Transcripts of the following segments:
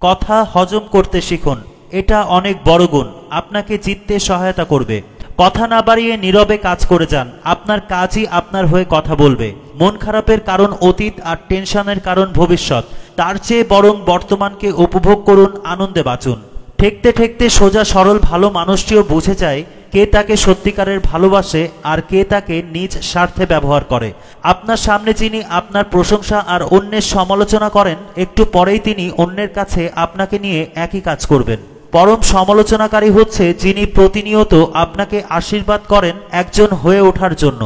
কথা হজম করতে শিখুন, এটা অনেক বড় গুণ, আপনাকে জিততে সহায়তা করবে। কথা না বাড়িয়ে নীরবে কাজ করে যান, আপনার কাজই আপনার হয়ে কথা বলবে। মন খারাপের কারণ অতীত আর টেনশনের কারণ ভবিষ্যৎ, তার চেয়ে বরং বর্তমানকে উপভোগ করুন, আনন্দে বাঁচুন। ঠেকতে ঠেকতে সোজা সরল ভালো মানুষটিও বুঝে যায় কে তাকে সত্যিকারের ভালোবাসে আর কে তাকে নিজ স্বার্থে ব্যবহার করে। আপনার সামনে যিনি আপনার প্রশংসা আর অন্যের সমালোচনা করেন, একটু পরেই তিনি অন্যের কাছে আপনাকে নিয়ে একই কাজ করবেন। পরম সমালোচনাকারী হচ্ছে যিনি প্রতিনিয়ত আপনাকে আশীর্বাদ করেন একজন হয়ে ওঠার জন্য।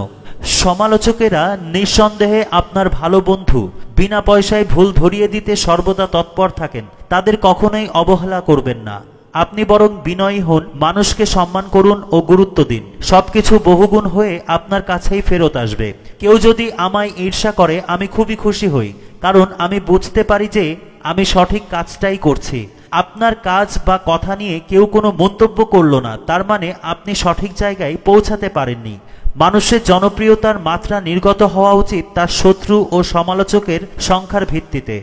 সমালোচকেরা নিঃসন্দেহে আপনার ভালো বন্ধু, বিনা পয়সায় ভুল ধরিয়ে দিতে সর্বদা তৎপর থাকেন, তাদের কখনোই অবহেলা করবেন না। আপনি বরং বিনয়ী হন, মানুষকে সম্মান করুন ও গুরুত্ব দিন, সবকিছু বহুগুণ হয়ে আপনার কাছেই ফেরত আসবে। কেউ যদি আমায় ঈর্ষা করে আমি খুবই খুশি হই, কারণ আমি বুঝতে পারি যে আমি সঠিক কাজটাই করছি। আপনার কাজ বা কথা নিয়ে কেউ কোনো মন্তব্য করলো না, তার মানে আপনি সঠিক জায়গায় পৌঁছাতে পারেননি। মানুষের জনপ্রিয়তার মাত্রা নির্গত হওয়া উচিত তার শত্রু ও সমালোচকের সংখ্যার ভিত্তিতে।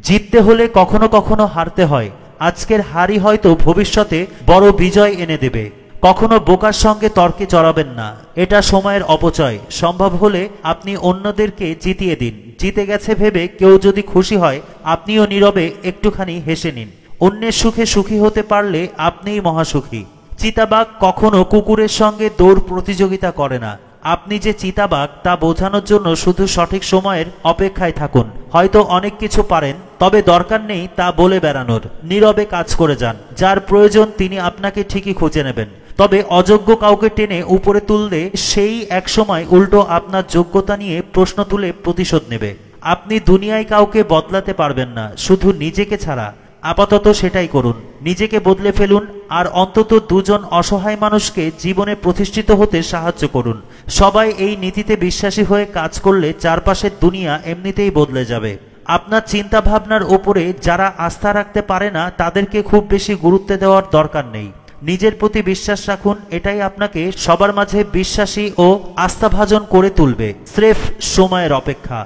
জিততে হলে কখনো কখনো হারতে হয়, আজকের হারই হয়তো ভবিষ্যতে বড় বিজয় এনে দেবে। কখনো বোকার সঙ্গে তর্কে জড়াবেন না, এটা সময়ের অপচয়। সম্ভব হলে আপনি অন্যদেরকে জিতিয়ে দিন, জিতে গেছে ভেবে কেউ যদি খুশি হয় আপনিও নীরবে একটুখানি হেসে নিন। অন্যের সুখে সুখী হতে পারলে আপনিই মহাসুখী। চিতাবাঘ কখনো কুকুরের সঙ্গে দৌড় প্রতিযোগিতা করে না। আপনি যে চিতাবাঘ তা বোঝানোর জন্য শুধু সঠিক সময়ের অপেক্ষায় থাকুন। হয়তো অনেক কিছু পারেন, তবে দরকার নেই তা বলে বেড়ানোর। নীরবে কাজ করে যান, যার প্রয়োজন তিনি আপনাকে ঠিকই খুঁজে নেবেন। তবে অযোগ্য কাউকে টেনে উপরে তুললে সেই একসময় উল্টো আপনার যোগ্যতা নিয়ে প্রশ্ন তুলে প্রতিশোধ নেবে। আপনি দুনিয়ায় কাউকে বদলাতে পারবেন না, শুধু নিজেকে ছাড়া। আপাতত সেটাই করুন, নিজেকে বদলে ফেলুন আর অন্তত দুজন অসহায় মানুষকে জীবনে প্রতিষ্ঠিত হতে সাহায্য করুন। সবাই এই নীতিতে বিশ্বাসী হয়ে কাজ করলে চারপাশের দুনিয়া এমনিতেই বদলে যাবে। আপনার চিন্তা ভাবনার ওপরে যারা আস্থা রাখতে পারে না তাদেরকে খুব বেশি গুরুত্ব দেওয়ার দরকার নেই। নিজের প্রতি বিশ্বাস রাখুন, এটাই আপনাকে সবার মাঝে বিশ্বাসী ও আস্থাভাজন করে তুলবে। স্রেফ সময়ের অপেক্ষা।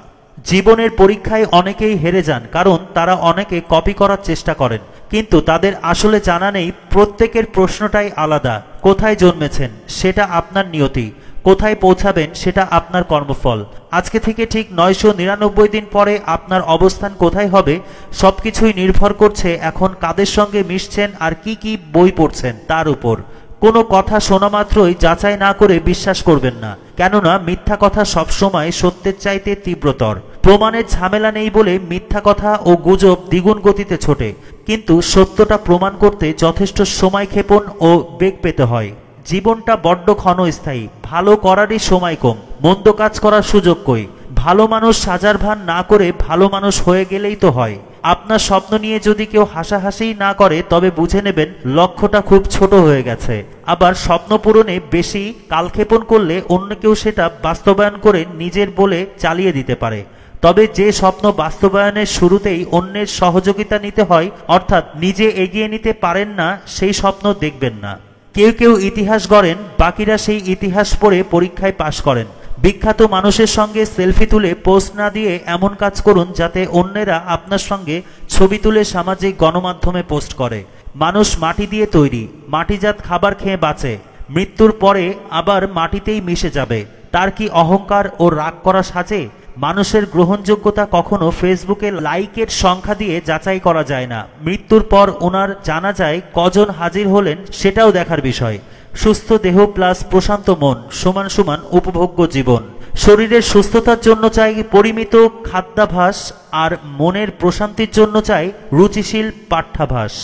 জীবনের পরীক্ষায় অনেকেই হেরে যান, কারণ তারা অনেকে কপি করার চেষ্টা করেন, কিন্তু তাদের আসলে জানা নেই প্রত্যেকের প্রশ্নটাই আলাদা। কোথায় জন্মেছেন সেটা আপনার নিয়তি, কোথায় পৌঁছাবেন সেটা আপনার কর্মফল। আজকে থেকে ঠিক 999 দিন পরে আপনার অবস্থান কোথায় হবে সবকিছুই নির্ভর করছে এখন কাদের সঙ্গে মিশছেন আর কি কি বই পড়ছেন তার উপর। কোনো কথা শোনা মাত্রই যাচাই না করে বিশ্বাস করবেন না, কেননা মিথ্যা কথা সবসময় সত্যের চাইতে তীব্রতর। প্রমাণের ঝামেলা নেই বলে মিথ্যা কথা ও গুজব দ্বিগুণ গতিতে ছোটে, কিন্তু সত্যটা প্রমাণ করতে যথেষ্ট সময় ক্ষেপণ ও বেগ পেতে হয়। জীবনটা বড্ড ক্ষণস্থায়ী, ভালো করারই সময় কম, মন্দ কাজ করার সুযোগ কই। ভালো মানুষ সাজার ভান না করে ভালো মানুষ হয়ে গেলেই তো হয়। আপনার স্বপ্ন নিয়ে যদি কেউ হাসাহাসি না করে তবে বুঝে নেবেন লক্ষ্যটা খুব ছোট হয়ে গেছে। আবার স্বপ্ন পূরণে বেশি কালক্ষেপণ করলে অন্য কেউ সেটা বাস্তবায়ন করে নিজের বলে চালিয়ে দিতে পারে। তবে যে স্বপ্ন বাস্তবায়নের শুরুতেই অন্যের সহযোগিতা নিতে হয়, অর্থাৎ নিজে এগিয়ে নিতে পারেন না, সেই স্বপ্ন দেখবেন না। কেউ কেউ ইতিহাস গড়েন, বাকিরা সেই ইতিহাস পড়ে পরীক্ষায় পাশ করেন। বিখ্যাত মানুষের সঙ্গে সেলফি তুলে পোস্ট না দিয়ে এমন কাজ করুন যাতে অন্যেরা আপনার সঙ্গে ছবি তুলে সামাজিক গণমাধ্যমে পোস্ট করে। মানুষ মাটি দিয়ে তৈরি, মাটিজাত খাবার খেয়ে বাঁচে, মৃত্যুর পরে আবার মাটিতেই মিশে যাবে। তার কি অহংকার ও রাগ করা সাজে? মানুষের গ্রহণযোগ্যতা কখনো ফেসবুকে লাইকের সংখ্যা দিয়ে যাচাই করা যায় না। মৃত্যুর পর ওনার জানাজায় কজন হাজির হলেন সেটাও দেখার বিষয়। সুস্থ দেহ প্লাস প্রশান্ত মন সমান সমান উপভোগ্য জীবন। শরীরের সুস্থতার জন্য চাই পরিমিত খাদ্যাভ্যাস, আর মনের প্রশান্তির জন্য চাই রুচিশীল পাঠ্যাভ্যাস।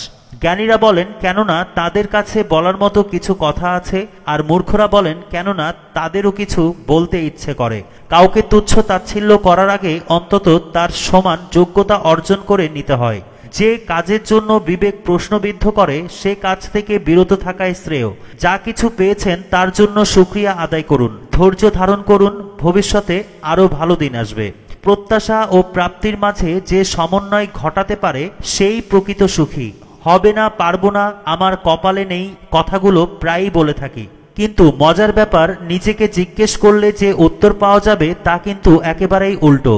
জ্ঞানীরা বলেন কেননা তাদের কাছে বলার মতো কিছু কথা আছে, আর মূর্খরা বলেন কেননা তাদেরও কিছু বলতে ইচ্ছে করে। কাউকে তুচ্ছ তাচ্ছিল্য করার আগে অন্তত তার সমান যোগ্যতা অর্জন করে নিতে হয়। যে কাজের জন্য বিবেক প্রশ্নবিদ্ধ করে সে কাজ থেকে বিরত থাকাই শ্রেয়। যা কিছু পেয়েছেন তার জন্য শুকরিয়া আদায় করুন, ধৈর্য ধারণ করুন, ভবিষ্যতে আরো ভালো দিন আসবে। প্রত্যাশা ও প্রাপ্তির মাঝে যে সমন্বয় ঘটাতে পারে সেই প্রকৃত সুখী। হবে না, পারবো না, আমার কপালে নেই কথাগুলো প্রায়ই বলে থাকি, কিন্তু মজার ব্যাপার নিজেকে জিজ্ঞেস করলে যে উত্তর পাওয়া যাবে তা কিন্তু একেবারেই উল্টো।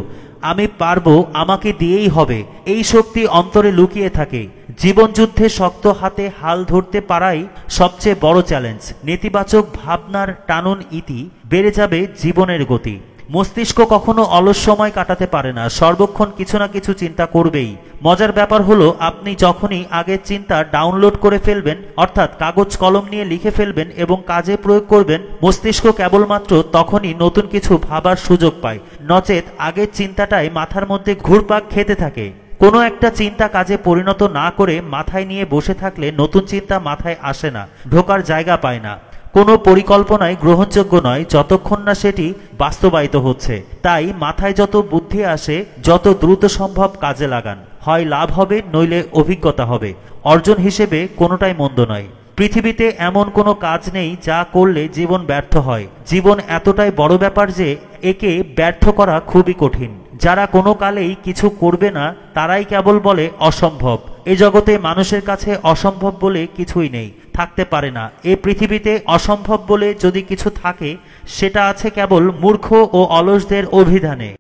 আমি পারবো, আমাকে দিয়েই হবে, এই শক্তি অন্তরে লুকিয়ে থাকে। জীবনযুদ্ধে শক্ত হাতে হাল ধরতে পারাই সবচেয়ে বড় চ্যালেঞ্জ। নেতিবাচক ভাবনার টানুন ইতি, বেড়ে যাবে জীবনের গতি। মস্তিষ্ক কখনো অলস সময় কাটাতে পারে না, সর্বক্ষণ কিছু না কিছু চিন্তা করবেই। মজার ব্যাপার হলো, আপনি যখনই আগের চিন্তা ডাউনলোড করে ফেলবেন, অর্থাৎ কাগজ কলম নিয়ে লিখে ফেলবেন এবং কাজে প্রয়োগ করবেন, মস্তিষ্ক কেবলমাত্র তখনই নতুন কিছু ভাবার সুযোগ পায়। নচেত আগের চিন্তাটাই মাথার মধ্যে ঘুরপাক খেতে থাকে। কোনো একটা চিন্তা কাজে পরিণত না করে মাথায় নিয়ে বসে থাকলে নতুন চিন্তা মাথায় আসে না, ঢোকার জায়গা পায় না। কোনো পরিকল্পনাই গ্রহণযোগ্য নয় যতক্ষণ না সেটি বাস্তবায়িত হচ্ছে। তাই মাথায় যত বুদ্ধি আসে যত দ্রুত সম্ভব কাজে লাগান, হয় লাভ হবে নইলে অভিজ্ঞতা হবে। অর্জন হিসেবে কোনোটাই মন্দ নয়। পৃথিবীতে এমন কোনো কাজ নেই যা করলে জীবন ব্যর্থ হয়। জীবন এতটাই বড় ব্যাপার যে একে ব্যর্থ করা খুবই কঠিন। যারা কোনো কালেই কিছু করবে না তারাই কেবল বলে অসম্ভব। এ জগতে মানুষের কাছে অসম্ভব বলে কিছুই নেই, থাকতে পারে না। এ পৃথিবীতে অসম্ভব বলে যদি কিছু থাকে সেটা আছে কেবল মূর্খ ও অলসদের অভিধানে।